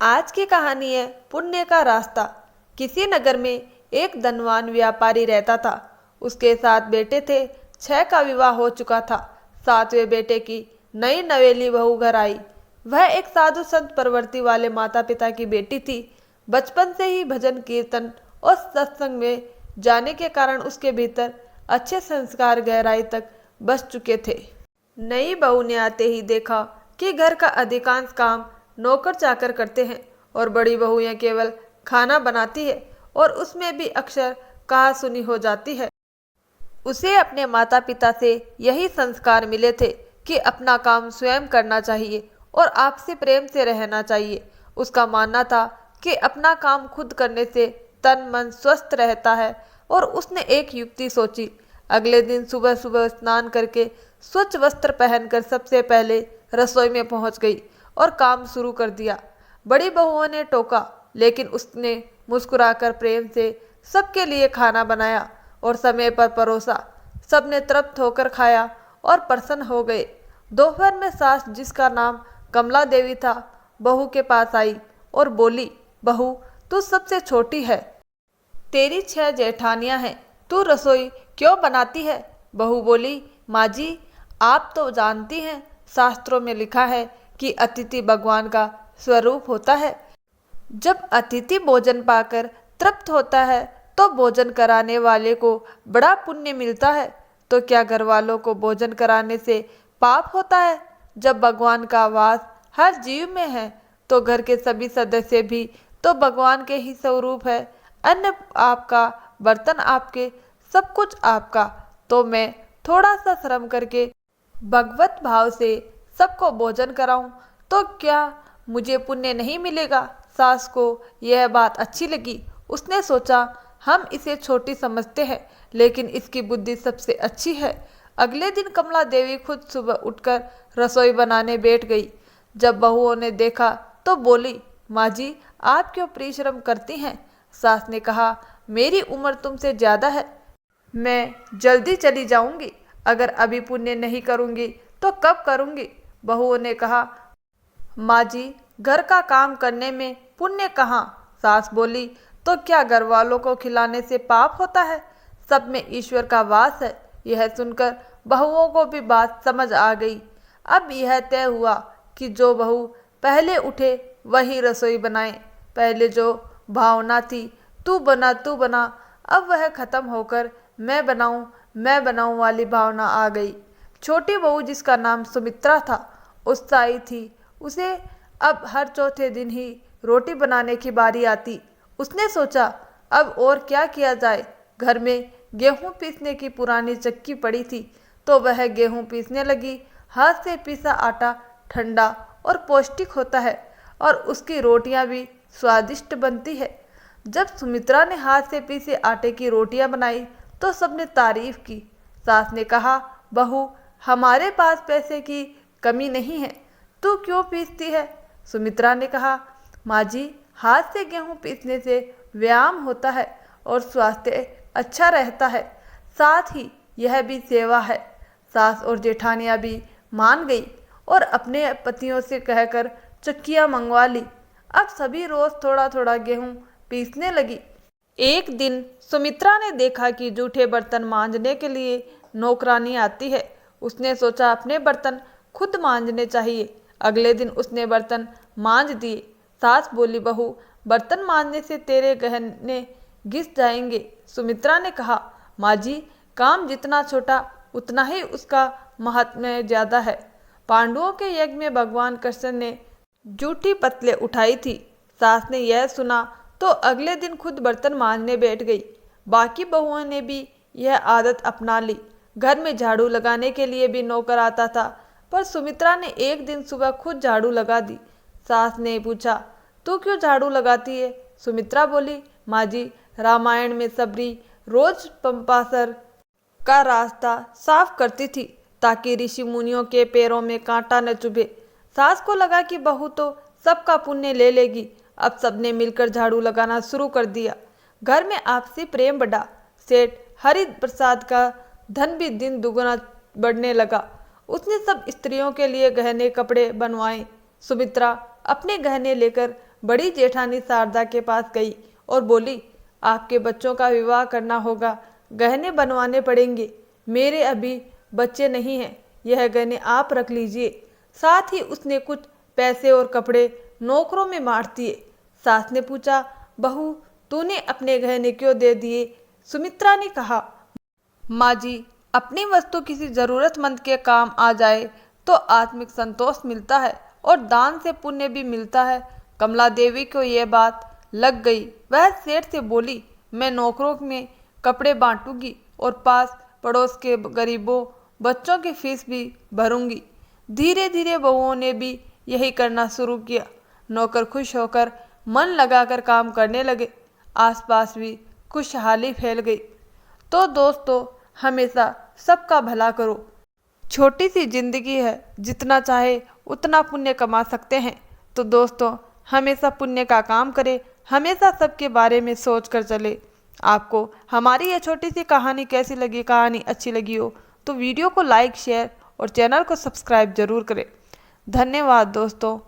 आज की कहानी है पुण्य का रास्ता। किसी नगर में एक धनवान व्यापारी रहता था। उसके 7 बेटे थे। 6 का विवाह हो चुका था। 7वें बेटे की नई नवेली बहू घर आई। वह एक साधु संत प्रवृत्ति वाले माता पिता की बेटी थी। बचपन से ही भजन कीर्तन और सत्संग में जाने के कारण उसके भीतर अच्छे संस्कार गहराई तक बस चुके थे। नई बहू ने आते ही देखा कि घर का अधिकांश काम नौकर चाकर करते हैं और बड़ी बहू यह केवल खाना बनाती है और उसमें भी अक्सर कहा सुनी हो जाती है। उसे अपने माता पिता से यही संस्कार मिले थे कि अपना काम स्वयं करना चाहिए और आपसी प्रेम से रहना चाहिए। उसका मानना था कि अपना काम खुद करने से तन मन स्वस्थ रहता है और उसने एक युक्ति सोची। अगले दिन सुबह सुबह स्नान करके स्वच्छ वस्त्र पहनकर सबसे पहले रसोई में पहुंच गई और काम शुरू कर दिया। बड़ी बहुओं ने टोका, लेकिन उसने मुस्कुराकर प्रेम से सबके लिए खाना बनाया और समय पर परोसा। सबने तृप्त होकर खाया और प्रसन्न हो गए। दोपहर में सास, जिसका नाम कमला देवी था, बहू के पास आई और बोली, बहू तू सबसे छोटी है, तेरी 6 जेठानियां हैं, तू रसोई क्यों बनाती है? बहू बोली, माँ जी आप तो जानती हैं, शास्त्रों में लिखा है कि अतिथि भगवान का स्वरूप होता है। जब अतिथि भोजन पाकर तृप्त होता है तो भोजन कराने वाले को बड़ा पुण्य मिलता है। तो क्या घर वालों को भोजन कराने से पाप होता है? जब भगवान का वास हर जीव में है तो घर के सभी सदस्य भी तो भगवान के ही स्वरूप है। अन्न आपका, बर्तन आपके, सब कुछ आपका। तो मैं थोड़ा सा श्रम करके भगवत भाव से सबको भोजन कराऊं तो क्या मुझे पुण्य नहीं मिलेगा? सास को यह बात अच्छी लगी। उसने सोचा, हम इसे छोटी समझते हैं लेकिन इसकी बुद्धि सबसे अच्छी है। अगले दिन कमला देवी खुद सुबह उठकर रसोई बनाने बैठ गई। जब बहुओं ने देखा तो बोली, माँ जी आप क्यों परिश्रम करती हैं? सास ने कहा, मेरी उम्र तुमसे ज्यादा है, मैं जल्दी चली जाऊंगी। अगर अभी पुण्य नहीं करूंगी तो कब करूंगी? बहुओं ने कहा, माँ जी घर का काम करने में पुण्य कहाँ? सास बोली, तो क्या घर वालों को खिलाने से पाप होता है? सब में ईश्वर का वास है। यह सुनकर बहुओं को भी बात समझ आ गई। अब यह तय हुआ कि जो बहू पहले उठे वही रसोई बनाए। पहले जो भावना थी तू बना, अब वह खत्म होकर मैं बनाऊं वाली भावना आ गई। छोटी बहू, जिसका नाम सुमित्रा था, उत्साही थी। उसे अब हर चौथे दिन ही रोटी बनाने की बारी आती। उसने सोचा, अब और क्या किया जाए। घर में गेहूं पीसने की पुरानी चक्की पड़ी थी तो वह गेहूं पीसने लगी। हाथ से पीसा आटा ठंडा और पौष्टिक होता है और उसकी रोटियां भी स्वादिष्ट बनती है। जब सुमित्रा ने हाथ से पीसे आटे की रोटियां बनाई तो सबने तारीफ की। सास ने कहा, बहू हमारे पास पैसे की कमी नहीं है, तू क्यों पीसती है? सुमित्रा ने कहा, माँ जी हाथ से गेहूं पीसने से व्यायाम होता है और स्वास्थ्य अच्छा रहता है, साथ ही यह भी सेवा है। सास और जेठानियाँ भी मान गई और अपने पतियों से कहकर चक्कियाँ मंगवा ली। अब सभी रोज थोड़ा थोड़ा गेहूं पीसने लगी। एक दिन सुमित्रा ने देखा कि जूठे बर्तन मांजने के लिए नौकरानी आती है। उसने सोचा अपने बर्तन खुद मांजने चाहिए। अगले दिन उसने बर्तन मांज दिए। सास बोली, बहू बर्तन मांजने से तेरे गहने घिस जाएंगे। सुमित्रा ने कहा, माँ जी काम जितना छोटा उतना ही उसका महात्म्य ज्यादा है। पांडवों के यज्ञ में भगवान कृष्ण ने जूठी पतले उठाई थी। सास ने यह सुना तो अगले दिन खुद बर्तन मांजने बैठ गई। बाकी बहुओं ने भी यह आदत अपना ली। घर में झाड़ू लगाने के लिए भी नौकर आता था, पर सुमित्रा ने एक दिन सुबह खुद झाड़ू लगा दी। सास ने पूछा, तू क्यों झाड़ू लगाती है? सुमित्रा बोली, माँ जी रामायण में सबरी रोज पंपासर का रास्ता साफ करती थी ताकि ऋषि मुनियों के पैरों में कांटा न चुभे। सास को लगा कि बहू तो सबका पुण्य ले लेगी। अब सबने मिलकर झाड़ू लगाना शुरू कर दिया। घर में आपसी प्रेम बढ़ा। सेठ हरि प्रसाद का धन भी दिन दुगुना बढ़ने लगा। उसने सब स्त्रियों के लिए गहने कपड़े बनवाए। सुमित्रा अपने गहने लेकर बड़ी जेठानी शारदा के पास गई और बोली, आपके बच्चों का विवाह करना होगा, गहने बनवाने पड़ेंगे। मेरे अभी बच्चे नहीं हैं, यह गहने आप रख लीजिए। साथ ही उसने कुछ पैसे और कपड़े नौकरों में बांट दिए। सास ने पूछा, बहू तूने अपने गहने क्यों दे दिए? सुमित्रा ने कहा, माँ जी, अपनी वस्तु किसी जरूरतमंद के काम आ जाए तो आत्मिक संतोष मिलता है और दान से पुण्य भी मिलता है। कमला देवी को यह बात लग गई। वह सेठ से बोली, मैं नौकरों में कपड़े बांटूंगी और पास पड़ोस के गरीबों बच्चों की फीस भी भरूंगी। धीरे धीरे बहुओं ने भी यही करना शुरू किया। नौकर खुश होकर मन लगाकर काम करने लगे। आसपास भी खुशहाली फैल गई। तो दोस्तों, हमेशा सबका भला करो। छोटी सी जिंदगी है, जितना चाहे उतना पुण्य कमा सकते हैं। तो दोस्तों, हमेशा पुण्य का काम करें, हमेशा सबके बारे में सोच कर चले। आपको हमारी यह छोटी सी कहानी कैसी लगी? कहानी अच्छी लगी हो तो वीडियो को लाइक, शेयर और चैनल को सब्सक्राइब जरूर करें। धन्यवाद दोस्तों।